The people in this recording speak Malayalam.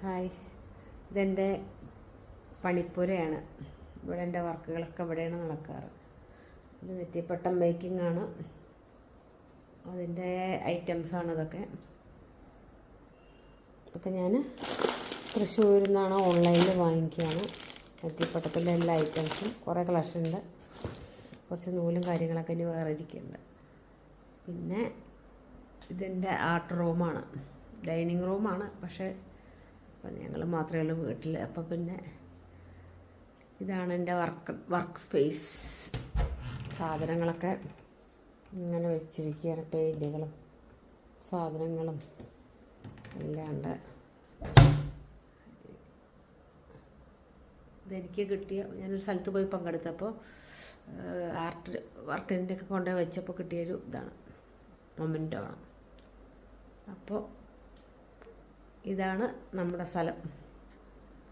ഹായ്, ഇതെൻ്റെ പണിപ്പുരയാണ്. ഇവിടെ എൻ്റെ വർക്കുകളൊക്കെ ഇവിടെയാണ് നടക്കാറ്. ഇത് നെറ്റിപ്പട്ടം മേക്കിംഗ് ആണ്, അതിൻ്റെ ഐറ്റംസാണ് ഇതൊക്കെ. ഇതൊക്കെ ഞാൻ തൃശ്ശൂരിൽ നിന്നാണ് ഓൺലൈനിൽ വാങ്ങിക്കുകയാണ്. നെറ്റിപ്പട്ടത്തിൻ്റെ എല്ലാ ഐറ്റംസും കുറേ കളക്ഷൻ ഉണ്ട്. കുറച്ച് നൂലും കാര്യങ്ങളൊക്കെ ഇനി വേറെ ഇരിക്കുന്നുണ്ട്. പിന്നെ ഇതെൻ്റെ ആർട്ട് റൂമാണ്, ഡൈനിങ് റൂമാണ്. പക്ഷേ അപ്പം ഞങ്ങൾ മാത്രമേ ഉള്ളൂ വീട്ടിൽ. അപ്പം പിന്നെ ഇതാണ് എൻ്റെ വർക്ക് സ്പേസ്. സാധനങ്ങളൊക്കെ ഇങ്ങനെ വെച്ചിരിക്കുകയാണ്. പെയിൻറ്റുകളും സാധനങ്ങളും എല്ലാം ഉണ്ട്. ഇതെനിക്ക് കിട്ടിയ, ഞാനൊരു സ്ഥലത്ത് പോയി പങ്കെടുത്തപ്പോൾ ആർട്ട് വർക്കിൻ്റെ ഒക്കെ കൊണ്ടുപോയി വെച്ചപ്പോൾ കിട്ടിയൊരു ഇതാണ്, മൊമെൻ്റോ ആണ്. അപ്പോൾ ഇതാണ് നമ്മുടെ സ്ഥലം.